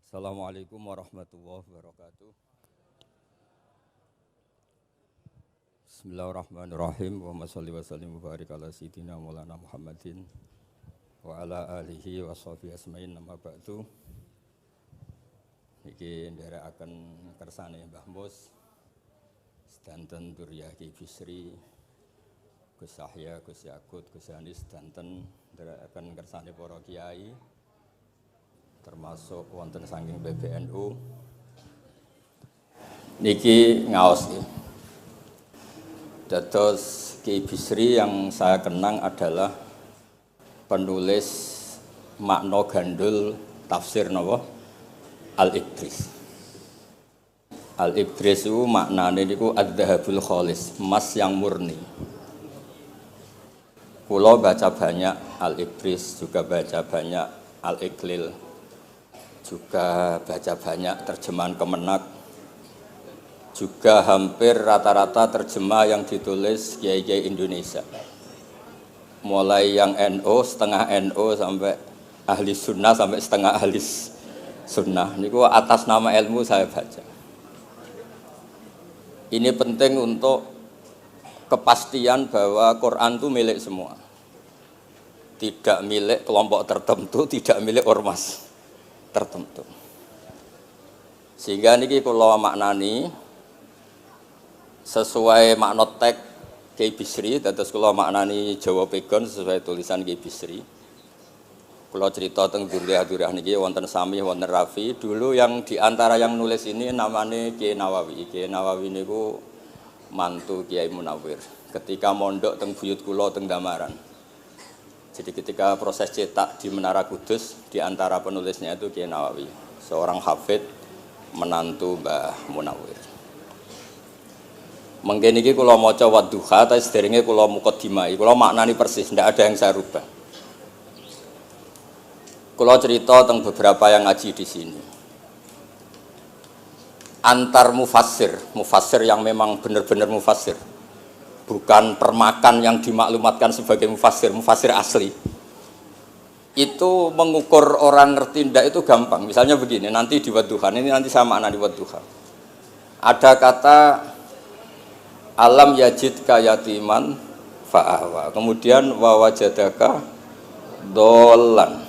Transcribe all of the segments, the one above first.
Assalamualaikum warahmatullahi wabarakatuh. Bismillahirrahmanirrahim. Wa sholli wa sallim wa barik ala sayyidina Maulana Muhammadin wa ala alihi wa sahbihi asma'in nama ba'du. Niki nderekaken kersane Mbah Mus sedanten Duriyah Ki Bisri, Gus Yahya, Gus Yakut, Gus Anis sedanten nderekaken kersane para kiai termasuk wonten saking PBNU niki ngaos nggih. Dados Ki Bisri yang saya kenang adalah penulis makna gandul tafsir napa Al-Ibris. Al-Ibris itu maknane niku adz-dzahabul khalis, emas yang murni. Kula baca banyak Al-Ibris, juga baca banyak Al-Iqlil, juga baca banyak terjemahan Kemenak, juga hampir rata-rata terjemah yang ditulis kiai-kiai Indonesia, mulai yang NO, setengah NO sampai ahli sunnah sampai setengah ahli sunnah. Niku atas nama ilmu saya baca. Ini penting untuk kepastian bahwa Quran itu milik semua, tidak milik kelompok tertentu, tidak milik ormas tertentu. Sehingga niki kula maknani sesuai makna teks Ki Bisri, dados kula maknani Jawa Pegon sesuai tulisan Ki Bisri. Kula cerita teng Duriyah niki wonten Sami, wonten Rafi. Dulu yang diantara yang nulis ini namanya Kiai Nawawi. Kiai Nawawi niku mantu Kiai Munawir. Ketika mondok teng buyut kula teng Damaran. Jadi ketika proses cetak di Menara Kudus, di antara penulisnya itu Kiai Nawawi, seorang hafid menantu Mbah Munawir. Mengkene iki kula maca Wadduha, tapi sederenge kula mukadimah, kula maknani persis, ndak ada yang saya rubah. Kula cerita tentang beberapa yang ngaji di sini. Antar mufassir yang memang benar-benar mufassir. Bukan permakan yang dimaklumatkan sebagai mufassir asli. Itu mengukur orang ngerti ndak itu gampang. Misalnya begini, nanti di Wadduha, ini nanti sama anak di Wadduha. Ada kata alam yajid kayatiman fa'awa. Kemudian wawajadaka dolan.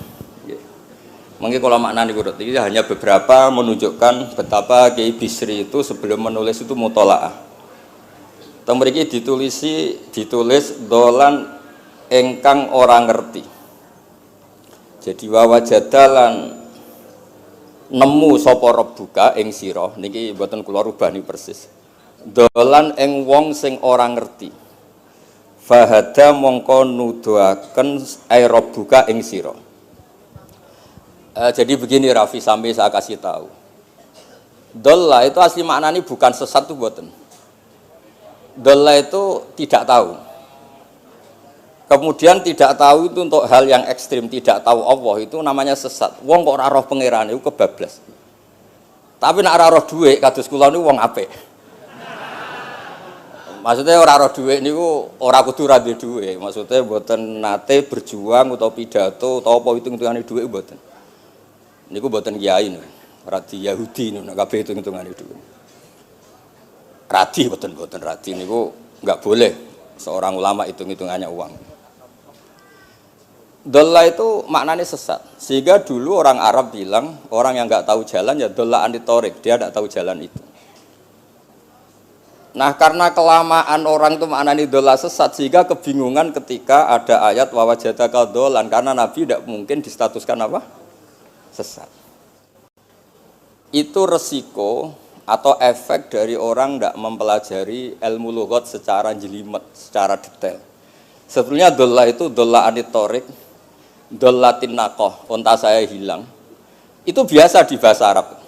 Mungkin kalau maknanya kurut, ini hanya beberapa menunjukkan betapa Kiai Bisri itu sebelum menulis itu mutola'ah. Mriki ditulis dolan engkang orang ngerti. Jadi wawajadalan nemu sapa rabbuka ing sira niki mboten kula rubani persis. Dolan ing wong sing ora ngerti. Fahada mongko nuduhaken ai rabbuka ing sira. Jadi begini Rafi, sampai saya kasih tahu. Dolla itu asli maknanya bukan sesat itu mboten. Dolla itu tidak tahu. Kemudian tidak tahu itu untuk hal yang ekstrim, tidak tahu Allah itu namanya sesat. Wong kok ora roh pangeran itu kebablas. Tapi nek ora roh dhuwit kados kula niku wong apik. Maksudnya ora roh dhuwit niku ora kudu ra duwe dhuwit. Maksudnya mboten nate berjuang utawa pidato utawa apa hitung-hitungane dhuwit mboten. Niku mboten kiai niku. Radi Yahudi niku nek kabeh hitung-hitungane dhuwit. Radi boten radi niku enggak boleh seorang ulama hitung-hitungannya uang. Dolla itu maknanya sesat. Sehingga dulu orang Arab bilang orang yang enggak tahu jalan ya dolla anitorik, dia enggak tahu jalan itu. Nah, karena kelamaan orang itu maknanya dolla sesat sehingga kebingungan ketika ada ayat wawajadaka dolan karena Nabi tidak mungkin distatuskan apa? Sesat. Itu resiko atau efek dari orang tidak mempelajari ilmu lughat secara jelimet, secara detail. Sebetulnya dolla itu dolla anitorik, dolla tinnakoh, onta saya hilang. Itu biasa di bahasa Arab.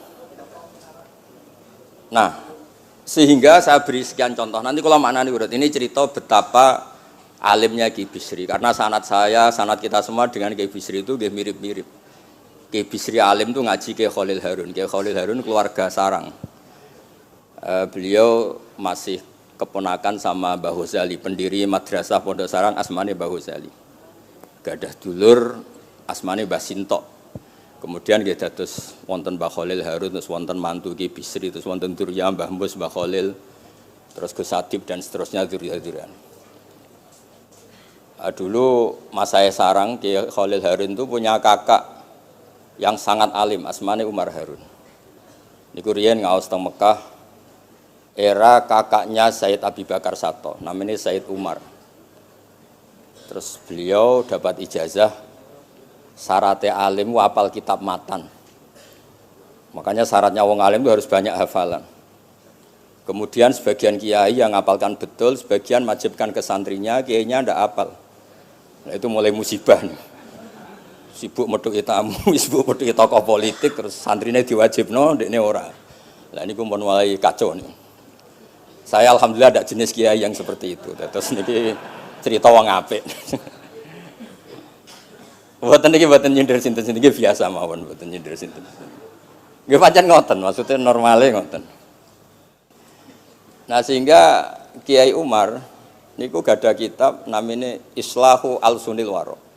Nah, sehingga saya beri sekian contoh. Nanti kalau maknanya urut, ini cerita betapa alimnya Ki Bisri. Karena sanad kita semua dengan Ki Bisri itu mirip-mirip. Ki Bisri alim itu ngaji Ki Khalil Harun. Ki Khalil Harun keluarga sarang. Beliau masih keponakan sama Mbah Ghazali, pendiri madrasah Pondok Sarang asmane Mbah Ghazali. Gadah dulur asmane Mbah Sintok. Kemudian nggih dados wonten Mbah Khalil Harun, terus wonten mantu Ki Bisri, terus wonten Durya Mbah Mus, Mbah Khalil, terus Gus Adib dan seterusnya Durya-Duryan. Dulu Mas saya sarang Ki Khalil Harun itu punya kakak yang sangat alim, asmane Umar Harun. Niku riyen ngaos teng Mekah, era kakaknya Said Abi Bakar Sato, namanya Said Umar. Terus beliau dapat ijazah syaratnya alim hafal kitab matan. Makanya syaratnya wong alim itu harus banyak hafalan. Kemudian sebagian kiai yang ngapalkan betul, sebagian majibkan ke santrinya, kiainya ndak hafal. Nah, itu mulai musibah nih. Sibuk metuki tamu, sibuk metuki tokoh politik, terus santrinya diwajibno, ndekne ora. Lah niku pun mulai kacau nih. Saya alhamdulillah ada jenis kiai yang seperti itu. Terus niki cerita wong apik. Mboten niki mboten nyindir sinten-sinten niki biasa mawon, mboten nyindir sinten. Nggih pancen ngoten, maksudnya normale ngoten. Nah, sehingga Kiai Umar niku gada kitab namanya Islahu Al-Sunil Waro.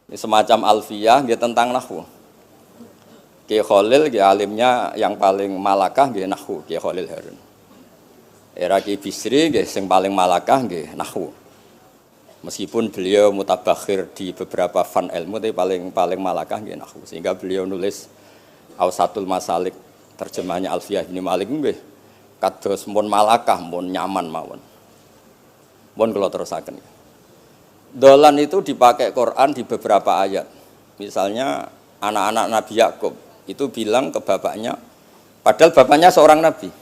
Ini semacam alfiyah nggih tentang nahwu. Kiai Khalil nggih alimnya yang paling malakah nggih nahwu, Kiai Khalil Harun. Era Kiai Bisri nggih sing paling malakah nggih nahwu. Meskipun beliau mutabakhir di beberapa fan ilmu tapi paling malakah nggih nahwu. Sehingga beliau nulis Awsatul Masalik terjemahnya Alfiyah Ibnu Malik nggih kados mun malakah mun nyaman mawon. Mun kula terusaken. Dolan itu dipakai Quran di beberapa ayat. Misalnya anak-anak Nabi Yakub itu bilang ke bapaknya, padahal bapaknya seorang nabi.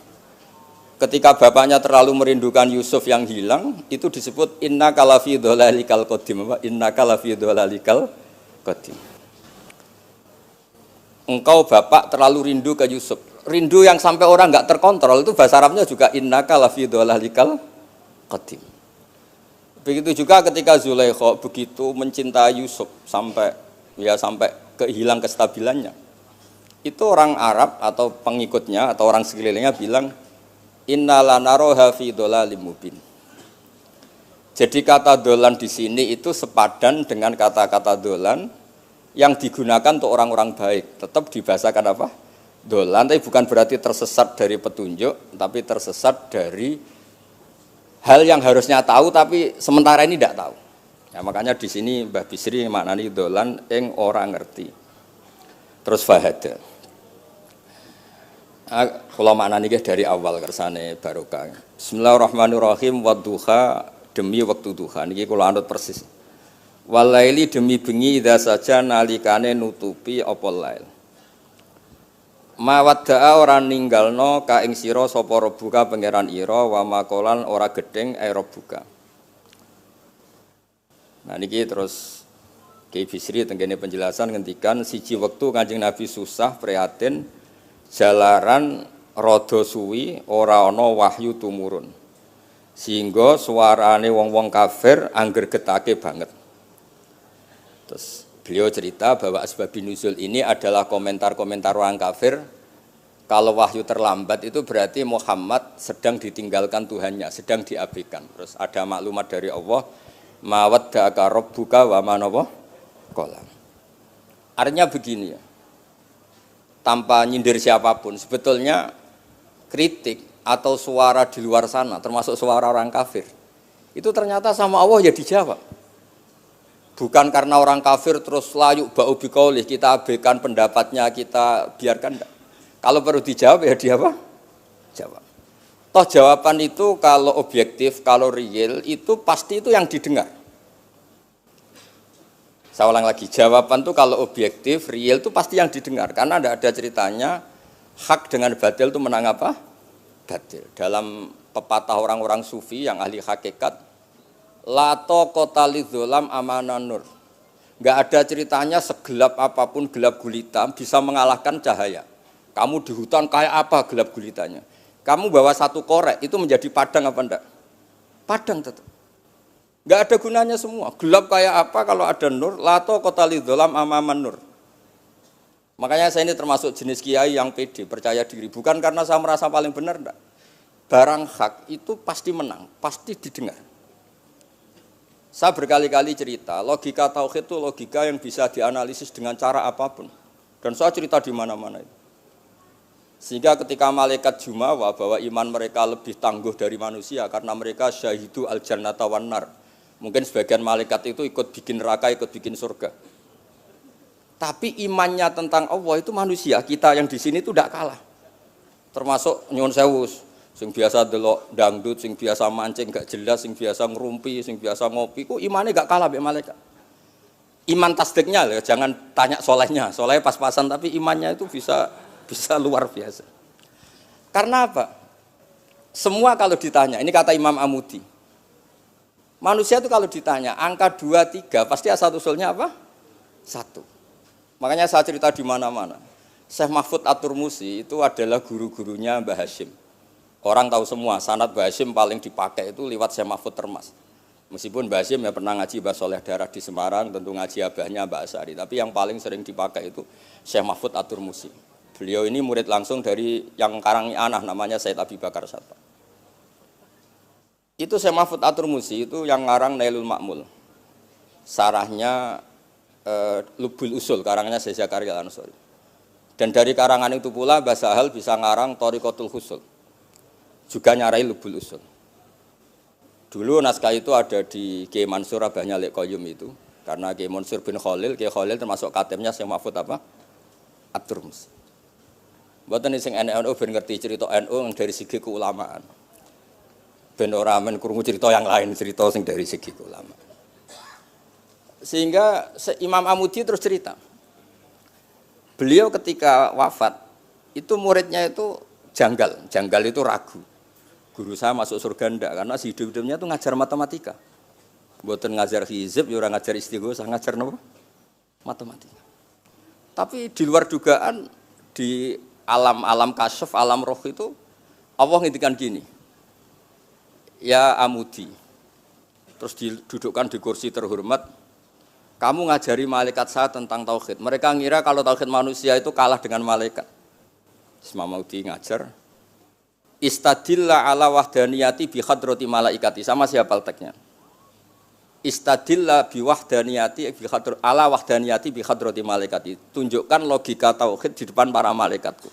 Ketika bapaknya terlalu merindukan Yusuf yang hilang, itu disebut innaka lafi dhalalikal qadim. Innaka lafi dhalalikal qadim. Engkau bapak terlalu rindu ke Yusuf. Rindu yang sampai orang enggak terkontrol itu bahasa Arabnya juga innaka lafi dhalalikal qadim. Begitu juga ketika Zulaikha begitu mencintai Yusuf sampai kehilang kestabilannya. Itu orang Arab atau pengikutnya atau orang sekelilingnya bilang inna lanaroha fi dhalalim mubin. Jadi kata dolan di sini itu sepadan dengan kata-kata dolan yang digunakan untuk orang-orang baik. Tetap dibahasakan apa? Dolan, tapi bukan berarti tersesat dari petunjuk, tapi tersesat dari hal yang harusnya tahu tapi sementara ini tidak tahu. Ya, makanya di sini Mbah Bisri maknani dolan ing ora ngerti. Terus fahada. Kalau maknani dari awal kersane barokah. Bismillahirrahmanirrahim wadduha demi waktu duha niki kula anut persis. Walaili demi bengi idza saja nalikane nutupi apa lail. Mawadda'a ora ninggalno ka ing sira sapa Rabbuka pangeran ira wa makolan ora gedeng Rabbuka. Nah niki terus Kiai Bisri tenggene penjelasan ngendikan siji wektu Kanjeng Nabi susah prihatin jalaran rada suwi ora ana wahyu tumurun. Sehingga suarane wong-wong kafir angger getake banget. Terus beliau cerita bahwa asbabun nuzul ini adalah komentar-komentar orang kafir. Kalau wahyu terlambat itu berarti Muhammad sedang ditinggalkan Tuhannya, sedang diabaikan. Terus ada maklumat dari Allah, mawaddaka rabbuka wa ma qala. Artinya begini ya. Tanpa nyindir siapapun, sebetulnya kritik atau suara di luar sana, termasuk suara orang kafir, itu ternyata sama Allah ya dijawab. Bukan karena orang kafir terus layuk ba'u biqaulih, kita abaikan pendapatnya, kita biarkan enggak. Kalau perlu dijawab ya dia apa? Jawab. Toh jawaban itu kalau objektif, kalau real itu pasti itu yang didengar. Saya ulang lagi, jawaban itu kalau objektif, real itu pasti yang didengar. Karena tidak ada ceritanya hak dengan batil itu menang apa? Batil. Dalam pepatah orang-orang sufi yang ahli hakikat, lato kota lidzolam amanan nur. Nggak ada ceritanya segelap apapun gelap gulita bisa mengalahkan cahaya. Kamu di hutan kayak apa gelap gulitanya? Kamu bawa satu korek itu menjadi padang apa enggak? Padang tetap. Nggak ada gunanya semua. Gelap kayak apa kalau ada nur? Lato kota lidzolam amaman nur. Makanya saya ini termasuk jenis kiai yang pede, percaya diri. Bukan karena saya merasa paling benar enggak. Barang hak itu pasti menang, pasti didengar. Saya berkali-kali cerita, logika tauhid itu logika yang bisa dianalisis dengan cara apapun. Dan saya cerita di mana-mana itu. Sehingga ketika malaikat jumawa bahwa iman mereka lebih tangguh dari manusia karena mereka syahidu al-jannata wan nar. Mungkin sebagian malaikat itu ikut bikin neraka, ikut bikin surga. Tapi imannya tentang Allah itu manusia, kita yang di sini itu tidak kalah. Termasuk nyuwun sewu, sing biasa delok dangdut, sing biasa mancing gak jelas, sing biasa ngerumpi, sing biasa ngopi, kok imannya gak kalah mbek malaikat. Iman tasdiknya loh, jangan tanya solehnya, solehnya pas-pasan tapi imannya itu bisa luar biasa. Karena apa? Semua kalau ditanya, ini kata Imam Amudi. Manusia itu kalau ditanya angka 2, 3 pasti asal usulnya apa? 1. Makanya saya cerita di mana-mana. Syekh Mahfud At-Turmusi itu adalah guru-gurunya Mbah Hashim. Orang tahu semua sanad Mbah Hashim paling dipakai itu lewat Syekh Mahfud Termas. Meskipun Mbah Hashim ya pernah ngaji Mbah Soleh Darah di Semarang, tentu ngaji abahnya Mbah Asari. Tapi yang paling sering dipakai itu Syekh Mahfud At-Turmusi. Beliau ini murid langsung dari yang karang anak namanya Said Abi Bakar Sattar. Itu Syekh Mahfud At-Turmusi itu yang ngarang Nailul Ma'mul. Sarahnya Lubul Usul, karangnya Syekh Zakaria Al-Ansori. Dan dari karangan itu pula Mbah Sahal bisa ngarang Thariqatul Husul. Juga nyarai Lubul Usul. Dulu naskah itu ada di Kiai Mansur abahnya Lek Qayyum itu. Karena Kiai Mansur bin Khalil termasuk katibnya Syekh Mahfud apa? At-Turmusi. Mboten sing NU ben ngerti cerita NU dari segi keulamaan. Ben ora men krungu cerita yang lain, cerita sing dari segi keulamaan. Sehingga Imam Amudi terus cerita. Beliau ketika wafat itu muridnya itu janggal itu ragu. Guru saya masuk surga ndak karena si hidup-hidupnya itu ngajar matematika. Mboten ngajar hizib, ya ora ngajar istighosah, ngajar napa? Matematika. Tapi di luar dugaan di alam kasyaf, alam roh itu Allah ngintikan gini. Ya Amudi. Terus didudukkan di kursi terhormat. Kamu ngajari malaikat saya tentang tauhid. Mereka ngira kalau tauhid manusia itu kalah dengan malaikat. Imam Amudi ngajar. Istadilla ala wahdaniyati bi hadrati malaikati. Sama siapa teksnya? Istadilla bi wahdaniyati bi hadrati ala wahdaniyati bi hadrati malaikati. Tunjukkan logika tauhid di depan para malaikatku.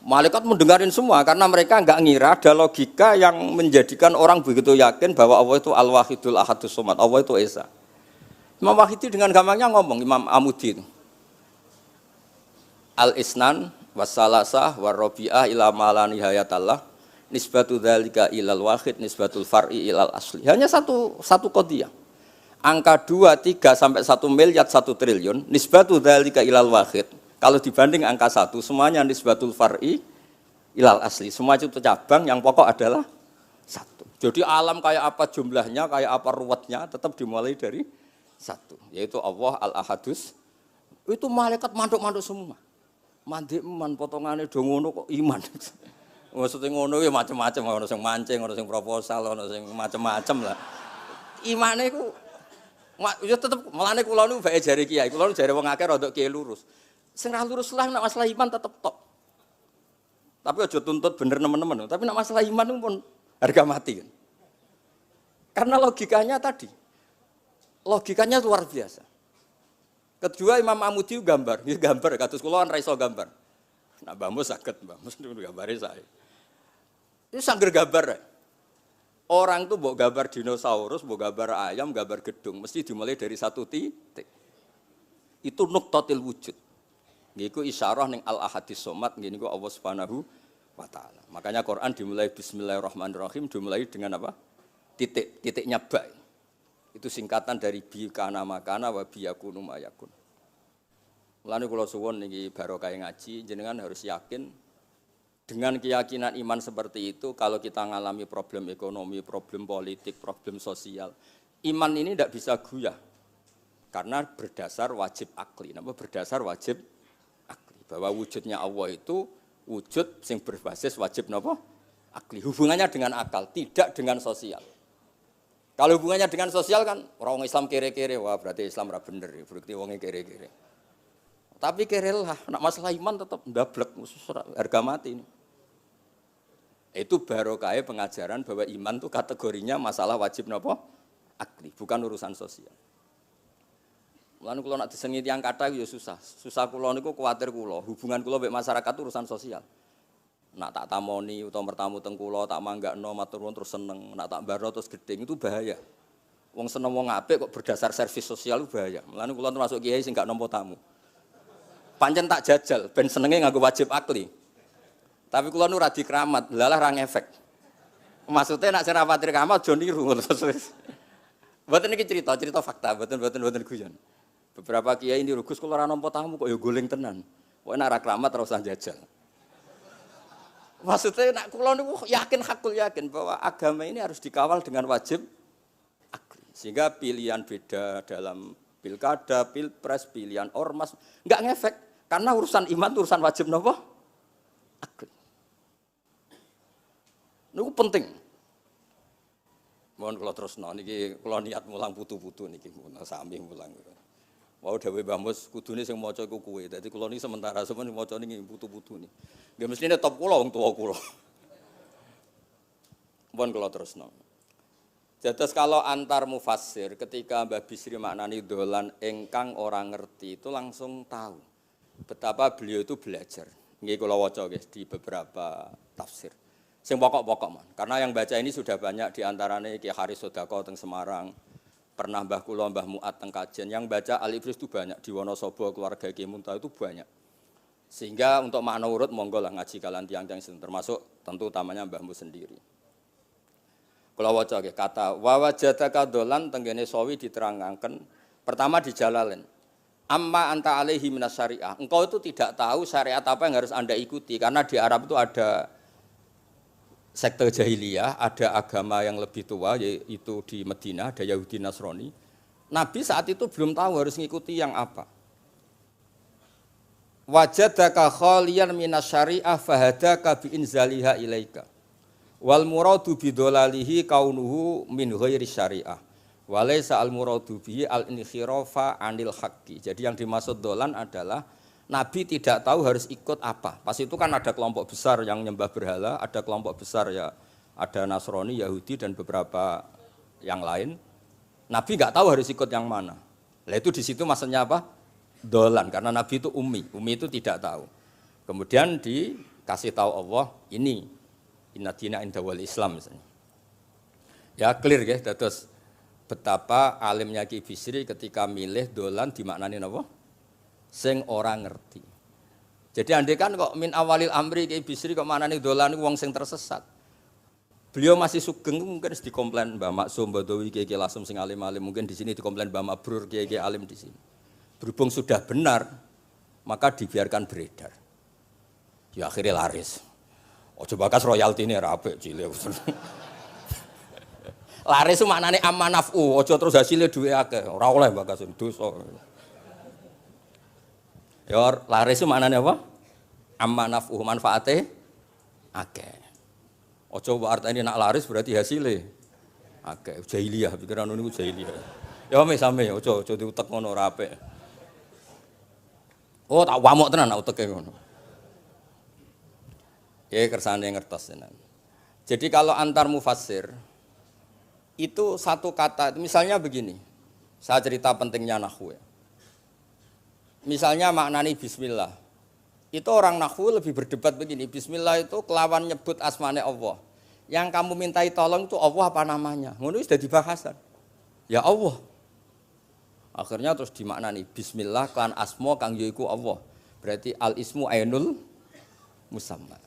Malaikat mendengarin semua karena mereka enggak ngira ada logika yang menjadikan orang begitu yakin bahwa Allah itu Al-Wahidul Ahadus Somad. Allah itu Esa. Imam Wahidi dengan gampangnya ngomong, Imam Amudi itu. Al-Isnan wassalasah warrobi'ah ila malani hayatallah nisbatu dzalika ilal wahid nisbatul far'i ilal asli. Hanya satu qadhiyah. Angka 2, 3 sampai 1 miliar 1 triliun nisbatu dzalika ilal wahid. Kalau dibanding angka 1 semuanya nisbatul far'i ilal asli. Semua itu cabang yang pokok adalah 1. Jadi alam kayak apa jumlahnya, kayak apa ruwetnya tetap dimulai dari 1, yaitu Allah Al-Ahadus. Itu malaikat manduk-manduk semua. Mandi iman potongannya do ngono kok iman. Maksudnya ngono ya macam-macam, ono sing mancing, ono sing proposal, ono sing macam-macam lah. Imane iku ya tetep melane kula niku bae jare kiai, kula jare wong akeh rada kiai lurus. Sing ra lurus lah nek masalah iman tetep tok. Tapi aja tuntut bener nemen-nemen, tapi nek masalah iman itu pun harga mati kan. Karena logikanya tadi. Logikanya luar biasa. Kedua Imam Amudi gambar, ya gambar kados kula kan ra iso gambar. Nah, Mbah Mus saged, Mbah Mus niku gambare saya. Itu sangger gambar. Orang tuh mbok gambar dinosaurus, mbok gambar ayam, gambar gedung, mesti dimulai dari 1 titik. Itu nuqtatil wujud. Niku isyarah ning Al-Ahadis Somad, niku Allah Subhanahu wa taala. Makanya Quran dimulai bismillahirrahmanirrahim, dimulai dengan apa? Titiknya ba. Itu singkatan dari bi kana makana wa bi yakunu mayakun. Mulane kula suwun niki barokah ngaji, jenengan harus yakin dengan keyakinan iman seperti itu kalau kita ngalami problem ekonomi, problem politik, problem sosial, iman ini tidak bisa goyah. Karena berdasar wajib akli. Napa berdasar wajib akli? Bahwa wujudnya Allah itu wujud sing berbasis wajib napa? Akli. Hubungannya dengan akal, tidak dengan sosial. Kalau hubungannya dengan sosial kan orang Islam kere-kere, wah berarti Islam ra bener, berarti wongnya kere-kere. Tapi kere lah, nak masalah iman tetap ndablek, harga mati ini. Itu barokah pengajaran bahwa iman itu kategorinya masalah wajib napa? Akli, bukan urusan sosial. Mulane kula nak disengi tiyang kathah ya susah. Susah kula niku kuwatir kula, hubungan kula mbek masyarakat itu urusan sosial. Nak tak tamoni utawa bertamu teng kula tak manggakno matur nuwun terus seneng, nak tak barno terus gedeng itu bahaya. Wong seneng wong apik kok berdasar servis sosial itu bahaya. Mulane kula termasuk kiai sing gak nampa tamu. Pancen tak jajal ben senenge nganggo wajib akli. Tapi kula nu ra dikeramat, lalah ra ngefek. Maksudnya nak sing ra pati keramat aja niru ngono terus. Mboten iki cerita fakta, mboten guyon. Beberapa kiai ini Gus kula ora nampa tamu kok ya goleng tenan. Kok nek ora keramat ora usah jajal. Maksudnya nak kula niku yakin bahwa agama ini harus dikawal dengan wajib akli. Sehingga pilihan beda dalam pilkada, pilpres, pilihan ormas enggak ngefek karena urusan iman urusan wajib napa? Akli. Niku penting. Mohon kula terusno niki kula niat mulang putu-putu niki sami mulang. Wau dawuh Mbah Mus kudune sing maca iku kowe. Dadi kula niki sementara sampeyan maca niki putu-putu niki. Nggih mestine top kula wong tuwa kula. Mohon kula terusno. Dados kalau antar mufassir ketika Mbah Bisri maknani dolan ingkang ora ngerti itu langsung tahu betapa beliau itu belajar. Nggih kula waca guys di beberapa tafsir. Sing pokok-pokok man. Karena yang baca ini sudah banyak di antaranya Ki Haris Sodako teng Semarang, pernah Mbah kula Mbah Muat teng Kajen. Yang baca Al-Ibris itu banyak di Wonosobo keluarga Ki Munta itu banyak. Sehingga untuk makna urut monggo lah ngaji kalian tiang-tiang termasuk tentu utamanya Mbahmu sendiri. Kula waca nggih kata wa wajadaka dolan tenggene sawi diterangaken pertama di Jalalain. Amma anta alaihi minas syariah. Engkau itu tidak tahu syariat apa yang harus Anda ikuti karena di Arab itu ada sekte jahiliyah, ada agama yang lebih tua yaitu di Madinah, ada Yahudi Nasrani. Nabi saat itu belum tahu harus mengikuti yang apa. Wajadaka khaliyan minas syariah fahadaka bi inzaliha ilaika. Wal muradu bidolalihi kaunuhu min ghairi syariah. Walaysa al muradu bihi al inkhirafa anil haqqi. Jadi yang dimaksud dolan adalah Nabi tidak tahu harus ikut apa. Pas itu kan ada kelompok besar yang nyembah berhala, ada kelompok besar ya, ada Nasrani, Yahudi dan beberapa yang lain. Nabi nggak tahu harus ikut yang mana. Lah itu di situ maksudnya apa? Dolan karena Nabi itu ummi itu tidak tahu. Kemudian dikasih tahu Allah ini inna dina inda wal Islam misalnya. Ya clear ya, terus betapa alimnya Ki Bisri ketika milih dolan dimaknani apa? Sing ora ngerti. Jadi andai kan kok min awalil amri Ki Bisri kok manane dolan wong sing tersesat. Beliau masih sugeng mungkin dikomplain Mbah Maksum Badawi Ki Lasem sing alim-alim, mungkin di sini dikomplain Mbah Mabrur Ki alim di sini. Berhubung sudah benar, maka dibiarkan beredar. Ya akhirnya laris. Ojo bakas royaltine ra apik cilik. Laris itu maknane amanafu, ojo terus hasilnya duwe akeh, ora oleh bakas dosa. Ya laris itu maknanya apa? Amma naf'uhu manfaate akeh. Ojo artine nak laris berarti hasilnya akeh. Jahiliyah pikiran niku jahiliyah. Ya same ojo diutek ngono ora apik. Oh tak wamuk tenan nak uteke ngono. Ya kersane ngertos tenan. Jadi kalau antar mufassir itu satu kata misalnya begini. Saya cerita pentingnya nahwu. Misalnya maknani bismillah. Itu orang nahwu lebih berdebat begini. Bismillah itu kelawan nyebut asmane Allah. Yang kamu mintai tolong itu Allah apa namanya? Ngono wis dadi bahasan. Ya Allah. Akhirnya terus dimaknani bismillah kan asma kang yaiku Allah. Berarti al ismu ainul musamma.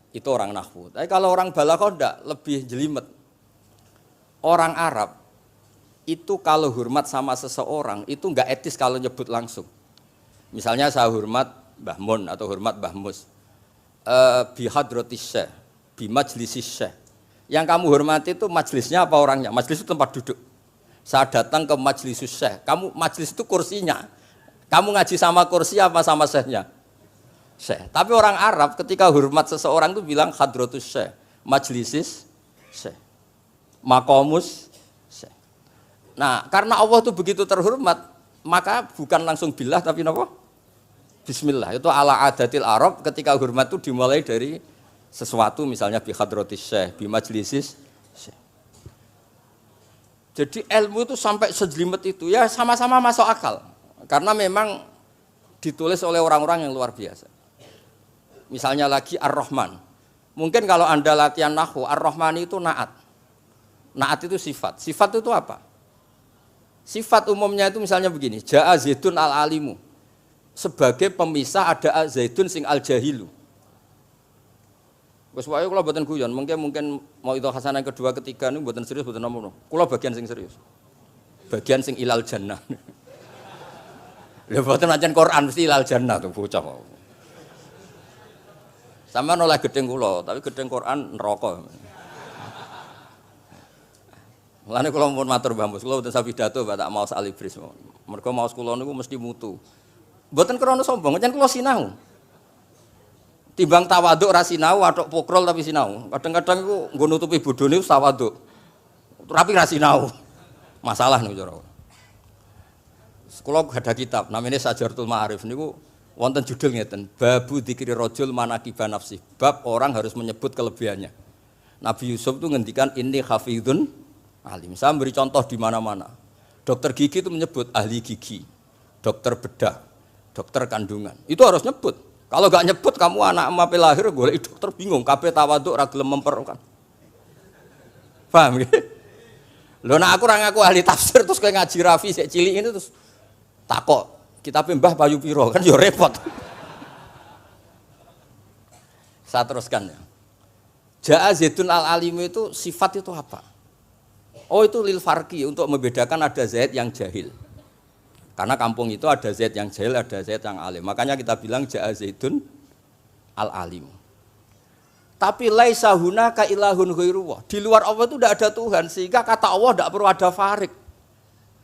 Itu orang nahwu. Tapi kalau orang balaghah ndak, lebih jelimet. Orang Arab itu kalau hormat sama seseorang itu enggak etis kalau nyebut langsung. Misalnya saya hormat Mbah Mun atau hormat Mbah Mus. Bi hadratis syekh, bi majlisis syekh. Yang kamu hormati itu majlisnya apa orangnya? Majlis itu tempat duduk. Saya datang ke majlisus syekh. Kamu majlis itu kursinya. Kamu ngaji sama kursi apa sama syekhnya? Syekh. Tapi orang Arab ketika hormat seseorang itu bilang hadratus syekh, majlisis syekh. Maqamus syekh. Nah, karena Allah itu begitu terhormat, maka bukan langsung billah tapi napa? Bismillah. Itu ala adatil Arab ketika hormat itu dimulai dari sesuatu misalnya bi hadratis syekh, bi majlisis syekh. Jadi ilmu itu sampai sejelimet itu ya sama-sama masuk akal. Karena memang ditulis oleh orang-orang yang luar biasa. Misalnya lagi Ar-Rahman. Mungkin kalau Anda latihan nahwu, Ar-Rahman itu naat. Naat itu sifat. Sifat itu apa? Sifat umumnya itu misalnya begini, Ja'a Zaidun al-alimu. Sebagai pemisah ada Zaidun sing al-jahilu. Wes wae kula mboten guyon, mungkin mau itu hasanah kedua ketiga niku mboten serius mboten nomo. Kula bagian sing serius. Bagian sing ilal jannah. Lha mboten macen Quran mesti ilal jannah tuh bocah. Sampeyan oleh gedeng kula, tapi gedeng Quran neraka. Mulane kula mumpun matur Mbah Mus, kula mboten sapidato tak maos alibris. Mergo maos kula niku mesti mutu. Mboten krana sombong, pancen kula sinau. Timbang tawaduk ra sinau, atok pokrol tapi sinau. Kadang-kadang iku nggo nutupi bodhone wis tawaduk. Tapi ra sinau. Masalah niku cara. Kula gadah kitab namanya Sajaratul Ma'arif niku wonten judul ngeten, Babu Dzikri Rajul Manaqiba Nafsi. Bab orang harus menyebut kelebihannya. Nabi Yusuf itu ngendikan inni hafizun alim. Saya beri contoh di mana-mana. Dokter gigi itu menyebut ahli gigi, dokter bedah, dokter kandungan. Itu harus nyebut. Kalau gak nyebut kamu anak mape lahir golek dokter bingung, kabeh tawaduk ra gelem memperkan. Paham nggih? Lho nek aku ora ngaku ahli tafsir terus kowe ngaji Rafi sik cilik ini terus takok, kitabe Mbah Bayu piro kan ya repot. Saya teruskan ya. Ja'a Zaidun al-alim itu sifat itu apa? Oh itu lil farqi untuk membedakan ada Zaid yang jahil. Karena kampung itu ada Zaid yang jahil, ada Zaid yang alim. Makanya kita bilang Ja'a Zaidun al-alim. Tapi laisa hunaka ilahun ghairuwah. Di luar Allah itu tidak ada Tuhan, sehingga kata Allah tidak perlu ada farik.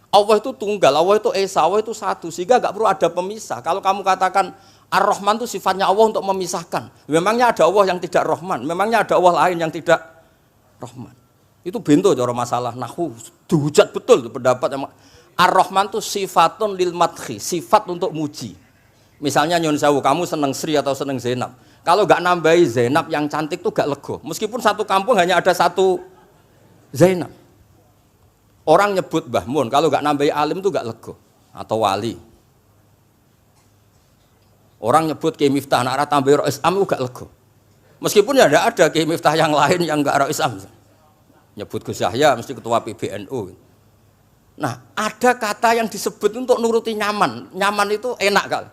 Allah itu tunggal, Allah itu esa, Allah itu satu, sehingga tidak perlu ada pemisah. Kalau kamu katakan Ar-Rahman itu sifatnya Allah untuk memisahkan. Memangnya ada Allah yang tidak Rahman, memangnya ada Allah lain yang tidak Rahman. Itu bento cara masalah nahwu. Dihujat betul itu pendapat yang Ar-Rahman itu sifatun lil madhi, sifat untuk muji. Misalnya nyun sewu, kamu seneng Sri atau seneng Zainab. Kalau gak nambahi Zainab yang cantik tuh gak lego. Meskipun satu kampung hanya ada satu Zainab. Orang nyebut Mbah Mun, kalau gak nambahi alim tuh gak lego. Atau wali. Orang nyebut Kiai Miftah, nak tambahi Rois Am tuh gak lego. Meskipun ya ada Kiai Miftah yang lain yang gak Rois Am. Nyebut Gus Yahya mesti ketua PBNU. Nah, ada kata yang disebut untuk nuruti nyaman. Nyaman itu enak kali.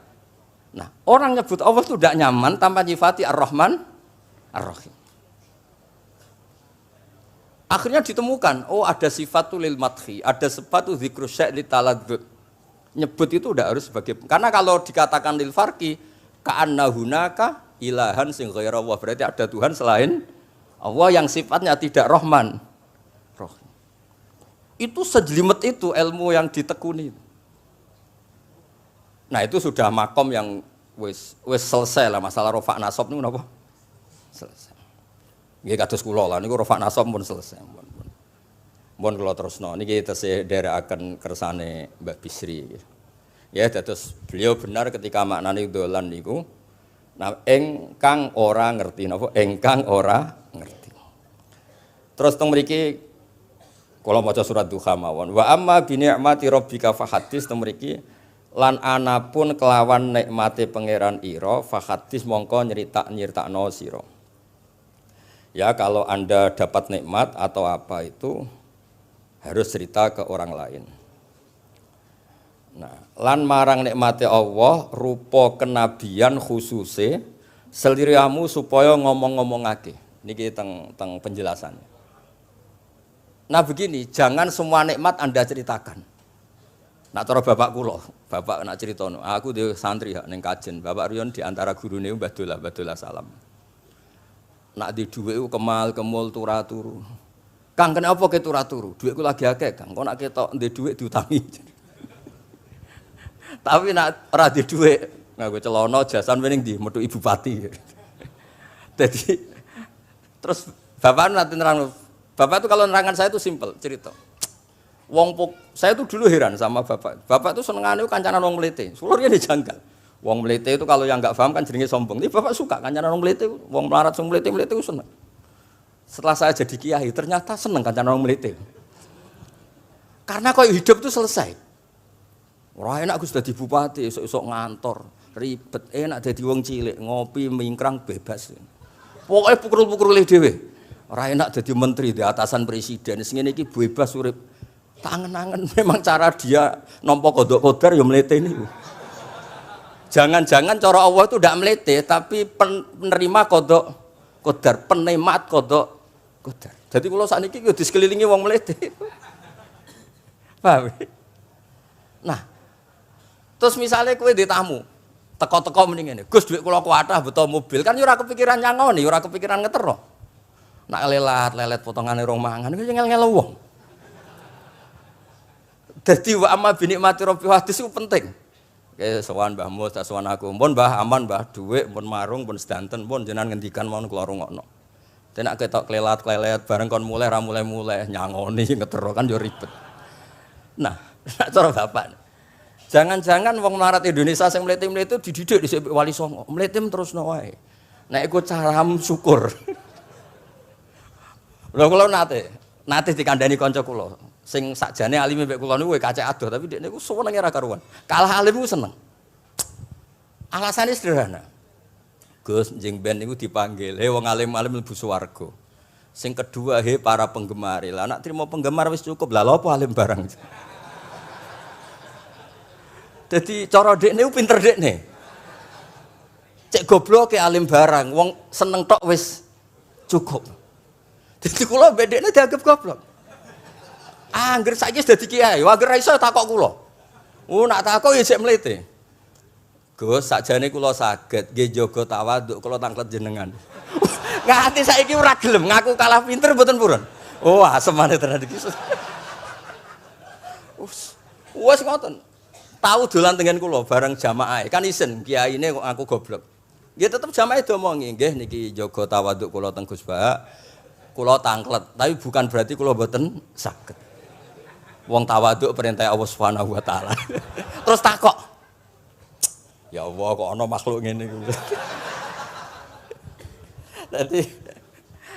Nah, orang nyebut Allah itu tidak nyaman tanpa nyifati Ar-Rahman, Ar-Rahim. Akhirnya ditemukan, oh ada sifat lil madhi, ada sifat dzikru syai' li taladzud. Nyebut itu udah harus sebagai, karena kalau dikatakan lil farqi, ka'anna hunaka ilahan sing ghaira Allah, berarti ada Tuhan selain Allah yang sifatnya tidak Rahman, Rahim. Itu sejelimet itu ilmu yang ditekuni. Nah itu sudah makom yang wis selesai lah masalah rofa nasab niku napa? Selesai. Nggih kados kula lah niku rofa nasab pun selesai. Mun kula terusno niki tesih nderekaken kersane Mbak Bisri. Ya dados beliau benar ketika maknane dolan niku nah engkang ora ngerti napa? Engkang ora ngerti. Terus teng mriki kula maca surat Duha mawon. Wa amma bi ni'mati rabbika fahadits teng mriki lan anapun kelawan nikmate pangeran ira fahadits mongko nyeritakno sira. Ya kalau Anda dapat nikmat atau apa itu harus cerita ke orang lain. Nah, lan marang nikmate Allah rupa kenabian khususe seliramu supaya ngomong-ngomongake. Niki teng penjelasannya. Nah begini, jangan semua nikmat Anda ceritakan. Nak cara bapak kula, bapak nak ceritono, aku dhewe santri hak ning kajen, Bapak Riyon di antara gurune Mbah Dola Salam. Nak di dhuwit ku kemul turu. Kang kenapa ke turu? Dhuwitku lagi akeh, Kang. Kok nak ketok ndek dhuwit diutangi. Tapi nak ora di dhuwit, nganggo celana jasan wening ndi metu Ibu Pati. Jadi terus bapak nanti nerang. Bapak itu kalau nerangan saya itu simpel cerita. Saya itu dulu heran sama bapak. Bapak itu senengane kancanan wong mlete. Sulurnya dijanggal. Wong mlete itu kalau yang enggak paham kan jenenge sombong. Tapi bapak suka kancanan wong mlete, wong melarat wong mlete itu seneng. Setelah saya jadi kiai ternyata seneng kancanan wong mlete. Karena kok hidup itu selesai. Ora enak Gus dadi bupati, esuk-esuk ngantor, ribet. Enak dadi wong cilik, ngopi mingkrang bebas. Pokoke pukul-pukul dhewe. Ora enak dadi menteri di atasan presiden. Sing ngene iki bebas urip. Tangen-angen memang cara dia nampa kodok kodar ya mleteni. Jangan-jangan cara Allah itu tidak melete, tapi penerima kodok kodar, penemat kodok kodar. Jadi kalau saat ini di sekelilingi wong melete. Paham? Nah, terus misalnya kue di tamu, teko-teko mendingan Gus duit kula kuatah betul mobil, kan ora kepikiran nyangoni, ora kepikiran ngetero. Nak lelet potongane rong mangan, iku ngel-ngel wong. Dadi wa amma binikmati rabbi hadis itu penting. Oke, sowan Mbah Mus, sowan aku. Pun Mbah aman, Mbah dhuwit, pun marung, pun sedanten, pun jenengan ngendikan mau kula rungokno. Tenak ketok klelat bareng kon mulai ra mulai nyangoni ngetero kan yo ribet. Nah, cara bapak. Jangan-jangan wong melarat Indonesia sing mlete-mlete dididik dhisik Wali Songo. Mlete terusno wae. Nek iku caram syukur. Lha kula nate dikandani kanca kula. Sing sakjane alime mbek kula niku kacek adoh tapi dekne niku senenge ra karuan. Kalah alim ku seneng. Alasane sederhana. Gus njing ben niku dipanggil, "He wong alim-alim mlebu swarga." Sing kedua, "He para penggemar." Lah nek trimo penggemar wis cukup. Lah lha apa alim barang. Dadi cara dekne ku pinter dekne. Cek goblok ke alim barang, wong seneng tok wis cukup. Dadi kula mbek dekne dianggep goblok. Angger saiki wis dadi kiai, wae ora iso takok kula. Nak takok ya sik mlete. Gus, sakjane kula saged nggih jaga tawaduk kula tanglet jenengan. Nganti saiki ora gelem ngaku kalah pinter mboten purun. Oh, asemane tenan iki. Wes ngoten. Tahu dolan tengen kula bareng jamaah. Kan isen kiyaine kok aku goblok. Nggih tetep jamaah diomongi, nggih niki jaga tawaduk kula teng Gus Ba. Kula tanglet, tapi bukan berarti kula mboten saged. Wong tawaduk perintah Allah Subhanahu wa taala. Terus takok. Ya Allah kok ana makhluk ngene iki. Dadi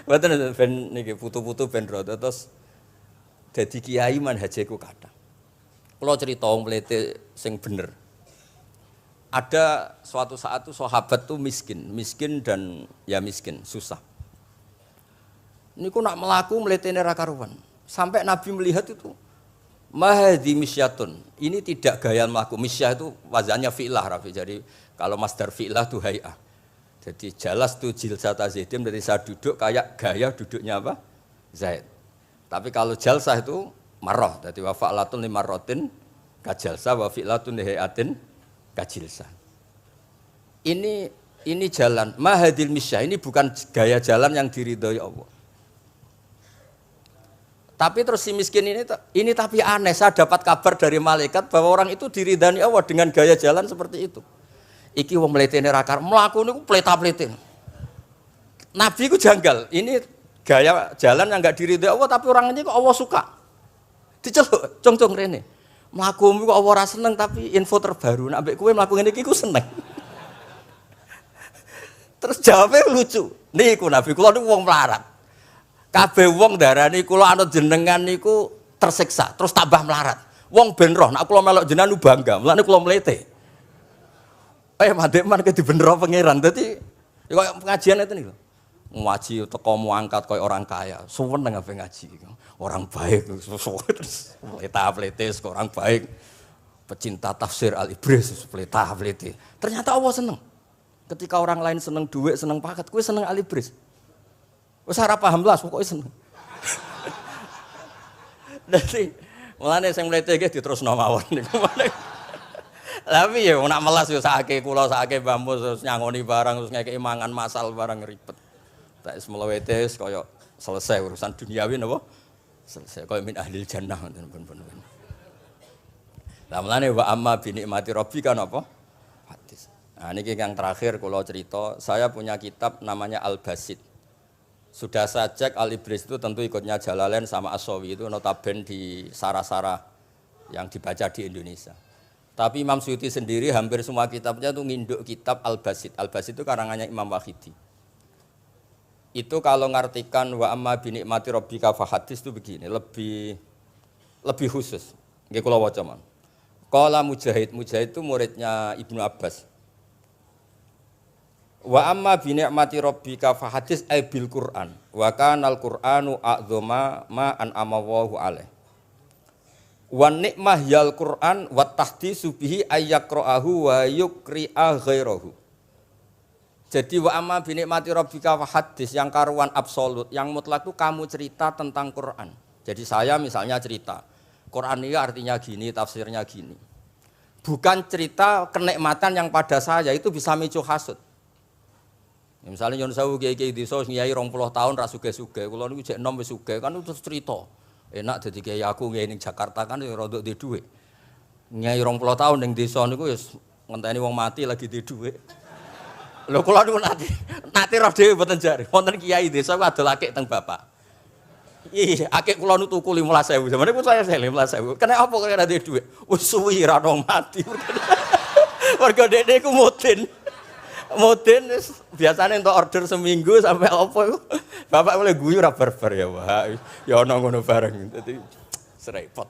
mboten ben niki putu-putu ben rada terus dadi kiai manhajeku kathah. Kula cerita wong mlete sing bener. Ada suatu saat tuh sahabat tuh miskin dan ya miskin, susah. Niku nak melaku mletene ra karuan. Sampai Nabi melihat itu mahdi misyatun. Ini tidak gaya melaku. Misyah itu wazannya fi'lah Rafi. Jadi kalau masdar fi'lah itu hay'ah. Jadi jalas tuh jilsata Zaidin dari saya duduk kayak gaya duduknya apa? Zaid. Tapi kalau jalsah itu marrah. Jadi wa fa'latun limarratin kajalsah wa fi'latun lihayatin kajilsah. Ini jalan mahadil misyah. Ini bukan gaya jalan yang diridhoi Allah. Tapi terus si miskin ini tapi aneh, saya dapat kabar dari malaikat bahwa orang itu diridani Allah dengan gaya jalan seperti itu. Iki wong mletene ra karo mlaku niku pleta-pletin. Nabi ku janggal, ini gaya jalan yang enggak diridai Allah tapi orang ini kok Allah suka. Diceluk, cong-cong rene. Mlakumu kok Allah ora seneng tapi info terbaru nek mbek kowe mlaku ngene iki ku seneng. Terus jawabnya lucu. Niku Nabi kula niku wong melarat. Kabeh wong darani kula anut jenengan niku tersiksa, terus tambah melarat. Wong ben roh, nek kula melok jenengan bangga, mulane kula mlete. Mandek-man ke dibenero pangeran. Dadi kaya pengajian itu niku. Ngaji teko muangkat kaya orang kaya, suweneng ape ngaji. Orang baik, terus pleta-plete orang baik. Pecinta tafsir Al-Ibris, pleta-plete. Ternyata Allah seneng. Ketika orang lain seneng duit, seneng paket, kowe seneng Al-Ibris. Wis ora paham blas pokoke seneng. Dadi mulane sing mlete iki diterusno mawon niku. Tapi ya nak melas yo sakake kula sakake Mbah Mus terus nyangoni barang terus ngekeki mangan masal barang ribet. Tak wis mlewete kaya selesai urusan duniawi napa? Selesai kaya min ahlil jannah ngoten pun. Lah mulane wa amma bi nikmati rabbika napa? Hadis. Nah niki yang terakhir kula cerita, saya punya kitab namanya Al-Basit. Sudah saya cek Al-Ibris itu tentu ikutnya Jalalain sama As-Sawi itu notaben di Sarah-Sarah yang dibaca di Indonesia. Tapi Imam Suyuti sendiri hampir semua kitabnya itu nginduk kitab Al-Basit. Al-Basit itu karangannya Imam Wahidi. Itu kalau ngartikan wa amma bi nikmati rabbika fa hadis itu begini, lebih khusus. Nggih kula waca mon. Qala Mujahid, Mujahid itu muridnya Ibnu Abbas. Wa amma bi ni'mati rabbika fa hadis ay bil Qur'an. Wa kana al-Qur'anu a'dzama ma an'ama Allahu alaih. Wa ni'mah yal Qur'an wa tahdisu bihi ayyaqra'ahu wa yukri'a ghairahu. Jadi wa amma bi ni'mati rabbika fa hadis yang karuan absolut, yang mutlak itu kamu cerita tentang Qur'an. Jadi saya misalnya cerita Quran ini artinya gini, tafsirnya gini. Bukan cerita kenikmatan yang pada saya itu bisa micu hasud. Ya, misalnya Yun Sewu kiai-kiai desa ngiyai 20 tahun ra sugih-sugih, kula niku jek enom wis sugih kan itu cerita. Enak dadi kiai aku ngiyai ning Jakarta kan ya rada duwe dhuwit. Ngiyai 20 tahun ning desa niku wis ngenteni wong mati lagi duwe dhuwit. Lho kula niku nate roh dhewe mboten jare. Wonten kiai desa ku adol akik teng bapak. Iya, akik kula nu tuku 15.000. Zamane pun saya 15.000. Kena apa kok ora duwe dhuwit? Wis suwi ra ono mati. Warga dekne ku mudin. Mudin wis biasane entuk order seminggu sampai apa iku. Bapak mulai guyu ra barbar ya, Pak. Ya ono ngono bareng. Dadi serepot.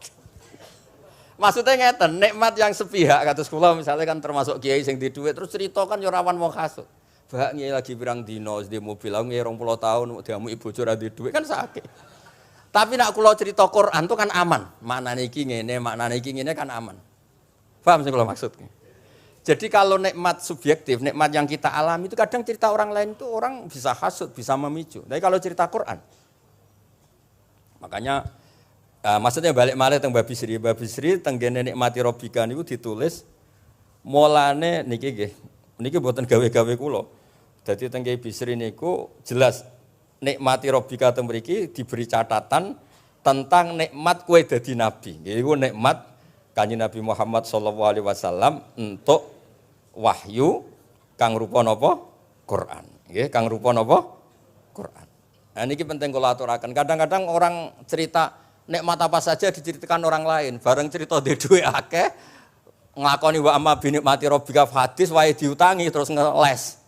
Maksudnya ngeten, nikmat yang sepihak kados kula misalnya kan termasuk kiai sing di dhuwit terus cerita kan yo rawan wong hasud. Bak ngiyi lagi pirang dino di mobil aku ngiyi 20 tahun diamuki bojo ra di dhuwit kan sakit. Tapi nak kula cerita Quran itu kan aman. Maknane iki ngene, maknane iki ngene kan aman. Paham sing kula maksud? Jadi kalau nikmat subjektif, nikmat yang kita alami itu kadang cerita orang lain itu orang bisa hasud, bisa memicu. Tapi kalau cerita Quran, makanya maksudnya balik malih teng Babi Sri tenggene nikmati Rabbika niku ditulis mulane niki nggih. Niki mboten gawe-gawe kula. Dadi teng Babi Sri niku jelas nikmati Rabbika teng mriki diberi catatan tentang nikmat kowe dadi nabi. Iku nikmat Kanjeng Nabi Muhammad sallallahu alaihi wasallam untuk wahyu kang rupa napa? Quran. Nggih, kang rupa napa? Quran. Nah niki penting kula aturaken. Kadang-kadang orang cerita nikmat apa saja diceritakan orang lain, bareng cerita dhe dhuwit akeh nglakoni wa amma bi nikmati rabbika hadis wae diutangi terus ngeles.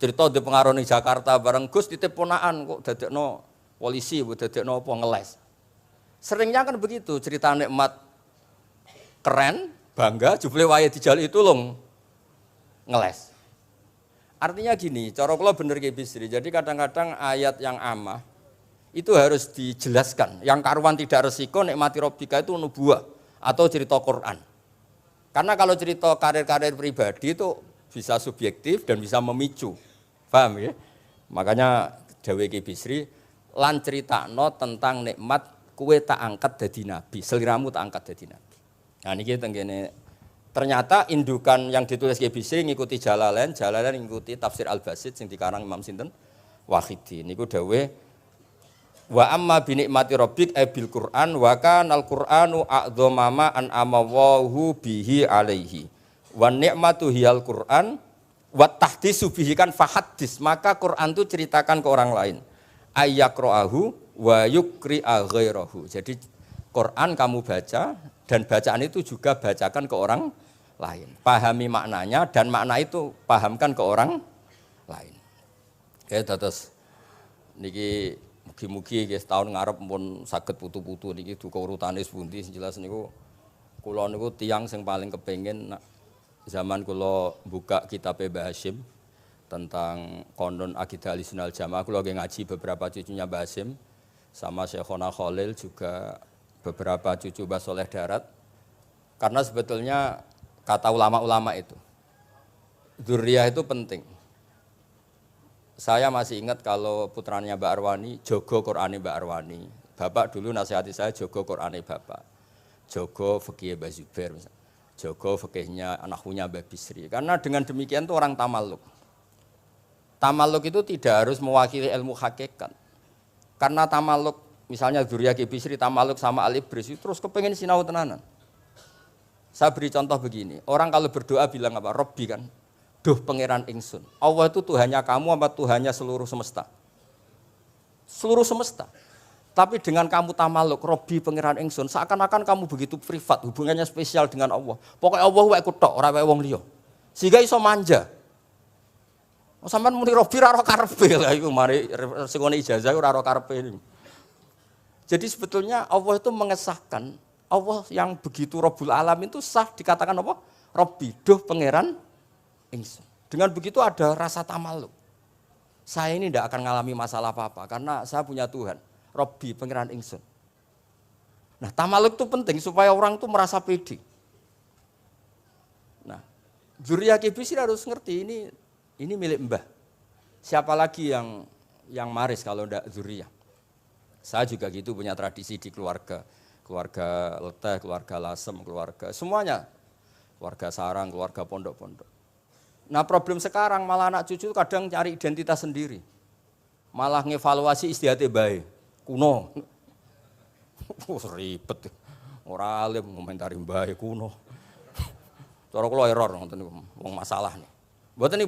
Cerita di pengaruh di Jakarta bareng Gus titip ponakan kok dadekno polisi, dadekno apa ngeles. Seringnya kan begitu, cerita nikmat keren, bangga, jebule wae dijal itu long ngeles. Artinya gini, cara kula bener Ki Bisri. Jadi kadang-kadang ayat yang amah itu harus dijelaskan. Yang karuan tidak resiko nikmati Rabbika itu nubuwah atau cerita Quran. Karena kalau cerita karir-karir pribadi itu bisa subjektif dan bisa memicu. Paham ya? Makanya dawuh Ki Bisri lan critakno tentang nikmat kowe tak angkat dadi nabi, seliramu tak angkat dadi nabi. Nah niki tenggene ternyata indukan yang ditulis Ki Bisri ngikuti Jalalain ngikuti tafsir Al-Basit sing dikarang Imam sinten Wahidi. Niku dawuh wa amma bi nikmati rabbik bil Qur'an wa kanal Qur'anu a'dzama ma an'ama Allahu bihi alaihi. Wa ni'matu hiyal Qur'an wa tahdisu bihi kan fahaddis, maka Quran itu ceritakan ke orang lain. Ayyaqra'ahu wa yukri'a ghairahu. Jadi Quran kamu baca dan bacaan itu juga bacakan ke orang lain. Pahami maknanya dan makna itu pahamkan ke orang lain. Ya terus niki mugi-mugi nggih setahun ngarep pun saged putu-putu niki duka urutane pundi jelas niku kula niku tiyang sing paling kepengin zaman kula buka kitab Mbah Hasyim tentang konon akidah Ahlussunnah wal Jamaah, kula lagi ngaji beberapa cucunya Mbah Hasyim sama Syekhona Khalil juga beberapa cucu Mbah Soleh Darat. Karena sebetulnya kata ulama-ulama itu dzurriyah itu penting. Saya masih ingat kalau putranya Mbak Arwani jogo Qur'ane Mbak Arwani. Bapak dulu nasihati saya jogo Qur'ane Bapak. Jogo fikih Mbah Zubair misalnya. Jogo fikihnya anaknya Mbah Bisri. Karena dengan demikian itu orang tamaluk. Tamaluk itu tidak harus mewakili ilmu hakikat. Karena tamaluk, misalnya dzurriyyah Ki Bisri tamaluk sama Al-Ibris terus kepengen sinau tenanan. Saya beri contoh begini, orang kalau berdoa bilang apa? Robbi kan, duh pangeran ingsun. Allah itu Tuhannya kamu apa Tuhannya seluruh semesta? Seluruh semesta. Tapi dengan kamu tamaluk, Robbi pangeran ingsun, seakan-akan kamu begitu privat, hubungannya spesial dengan Allah. Pokoknya Allah wae kutok, ora wae wong liya. Sehingga iso manja. Sampeyan muni Robbi ora ora karepe lha iku mari sing ijazah ora ora karepe. Jadi sebetulnya Allah itu mengesahkan Allah yang begitu Rabbul Alamin itu sah dikatakan apa? Rabbi, duh pangeran ingsun. Dengan begitu ada rasa tamaluk. Saya ini tidak akan mengalami masalah apa-apa karena saya punya Tuhan. Rabbi, pangeran ingsun. Nah, tamaluk itu penting supaya orang itu merasa pede. Nah, Dzurriyyah Bisri harus ngerti ini milik mbah. Siapa lagi yang maris kalau tidak Dzurriyyah? Saya juga gitu punya tradisi di keluarga Leteh, keluarga Lasem, keluarga semuanya, keluarga sarang, keluarga pondok-pondok. Nah problem sekarang malah anak cucu kadang cari identitas sendiri, malah ngevaluasi istiadatnya baik, kuno, ribet, orang alim komentari baik kuno, cara kalau error, ngomong masalah nih, buatan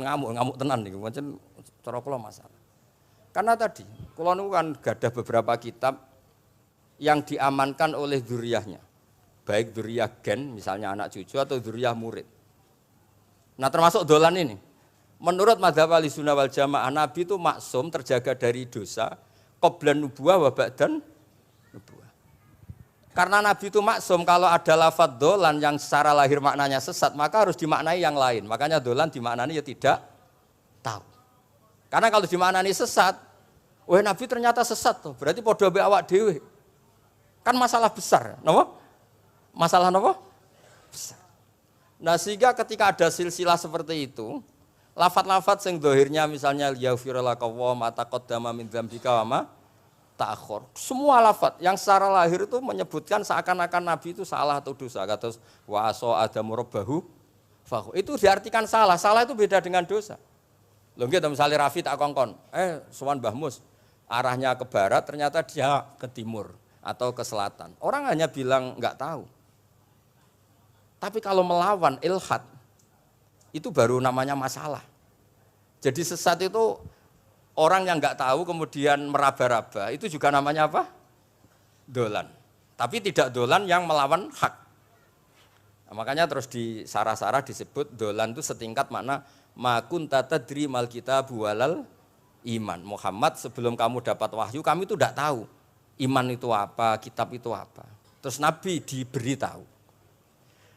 ngamuk tenan nih, buatan cara kalau masalah. Karena tadi, kalau nu kan gadah beberapa kitab yang diamankan oleh dzurriyyahnya, baik dzurriyyah gen, misalnya anak cucu atau dzurriyyah murid. Nah termasuk dolan ini, menurut madzhab Ahlussunnah wal Jamaah, Nabi itu maksum terjaga dari dosa, qablan nubuwah wa ba'dan nubuwah. Karena Nabi itu maksum, kalau ada lafadz dolan yang secara lahir maknanya sesat, maka harus dimaknai yang lain. Makanya dolan dimaknai ya tidak tahu. Karena kalau dimaknani sesat, wah Nabi ternyata sesat tuh, berarti podo be awak dhewe. Kan masalah besar, napa? Masalah napa? Besar. Nah, sehingga ketika ada silsilah seperti itu, lafadz-lafadz yang dohirnya misalnya yaghfirulaka wa ma taqaddama min dzambika wa ma ta'akhkhar. Semua lafadz yang secara lahir itu menyebutkan seakan-akan Nabi itu salah atau dosa. Kata wa asa adamu rabbahu fahu. Itu diartikan salah. Salah itu beda dengan dosa. Lho nggih misalnya Rafi tak kongkon, sowan Mbah Mus, arahnya ke barat ternyata dia ke timur atau ke selatan. Orang hanya bilang enggak tahu. Tapi kalau melawan ilhad itu baru namanya masalah. Jadi sesat itu orang yang enggak tahu kemudian meraba-raba, itu juga namanya apa? Dolan. Tapi tidak dolan yang melawan hak. Nah, makanya terus di sarah-sarah disebut dolan itu setingkat makna ma kunta tadri mal kitabu walal iman. Muhammad, sebelum kamu dapat wahyu, kami itu tidak tahu iman itu apa, kitab itu apa. Terus Nabi diberi tahu.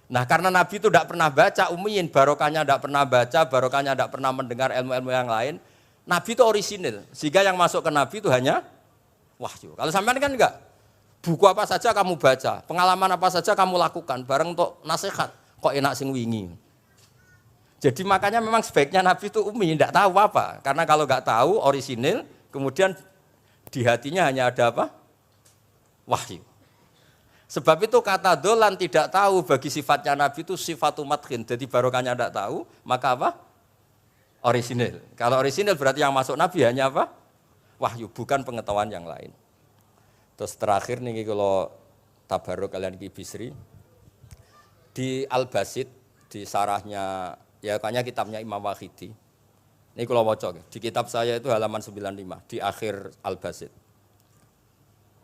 Nah karena Nabi itu tidak pernah baca, ummiyin, barokahnya tidak pernah baca, barokahnya tidak pernah mendengar ilmu-ilmu yang lain. Nabi itu orisinil, sehingga yang masuk ke Nabi itu hanya wahyu. Kalau sampean kan enggak, buku apa saja kamu baca, pengalaman apa saja kamu lakukan, bareng untuk nasihat, kok enak sing wingi. Jadi makanya memang sebaiknya Nabi itu ummi, tidak tahu apa. Karena kalau nggak tahu orisinil, kemudian di hatinya hanya ada apa? Wahyu. Sebab itu kata dolan tidak tahu bagi sifatnya Nabi itu sifatu madkhin. Jadi barokahnya tidak tahu, maka apa? Orisinil. Kalau orisinil berarti yang masuk Nabi hanya apa? Wahyu, bukan pengetahuan yang lain. Terus terakhir nih kalau tabaruk kalian Ki Bisri, di Al-Basit, di sarahnya, ya kayaknya kitabnya Imam Wahidi. Ini kalau wocok, di kitab saya itu halaman 95, di akhir Al-Basit.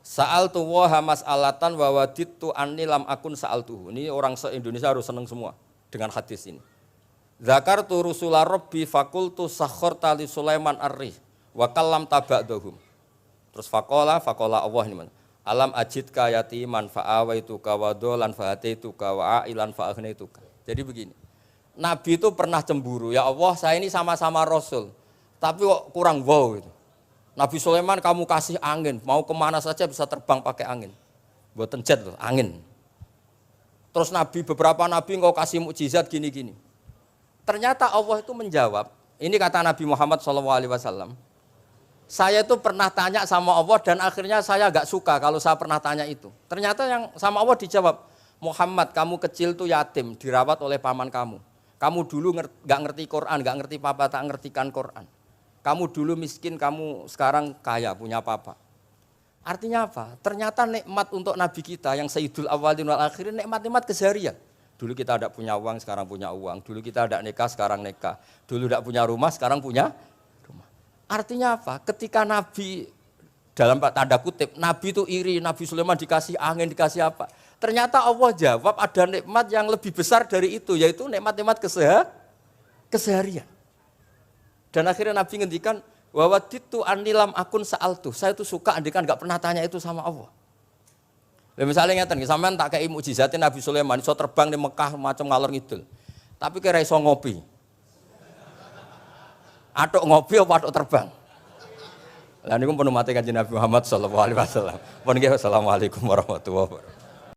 Sa'altu waha mas'alatan wa wadittu anni lam akun sa'altuhu. Ini orang se-Indonesia harus senang semua dengan hadis ini. Zakartu rusula rabbi fakultu sakhorta li Sulaiman ar-rih wa kallam taba'dahum. Terus faqala Allah ini mana? Alam ajidka yatiman fa'awaituka wa dolan fa'ataituka wa a'ilan fa'agnaituka. Jadi begini. Nabi itu pernah cemburu, ya Allah saya ini sama-sama Rasul, tapi kok kurang wow gitu. Nabi Sulaiman kamu kasih angin, mau kemana saja bisa terbang pakai angin. Buatan jet loh, angin. Terus beberapa Nabi engkau kasih mukjizat gini-gini. Ternyata Allah itu menjawab, ini kata Nabi Muhammad SAW, saya itu pernah tanya sama Allah dan akhirnya saya agak suka kalau saya pernah tanya itu. Ternyata yang sama Allah dijawab, Muhammad kamu kecil tuh yatim, dirawat oleh paman kamu. Kamu dulu nggak ngerti Quran, nggak ngerti papa, tak ngertikan Quran. Kamu dulu miskin, kamu sekarang kaya, punya papa. Artinya apa? Ternyata nikmat untuk Nabi kita yang Sayyidul Awwalin wal Akhirin, nikmat-nikmat keseharian. Dulu kita tidak punya uang, sekarang punya uang. Dulu kita tidak nikah, sekarang nikah. Dulu tidak punya rumah, sekarang punya rumah. Artinya apa? Ketika Nabi, dalam tanda kutip, Nabi itu iri, Nabi Sulaiman dikasih angin, dikasih apa. Ternyata Allah jawab ada nikmat yang lebih besar dari itu, yaitu nikmat-nikmat keseharian. Dan akhirnya Nabi ngendikan, wawaditu anilam akun sa'altu. Saya itu suka andikan enggak pernah tanya itu sama Allah. Lha misale ngeten iki sampean tak kei mukjizate Nabi Sulaiman iso terbang di Mekah macam ngalor ngidul. Tapi kira iso ngopi. Atuk ngopi apa atuk terbang? Lah niku pun mate Kanjeng Nabi Muhammad sallallahu alaihi wasallam. Pun nggih assalamualaikum warahmatullahi wabarakatuh.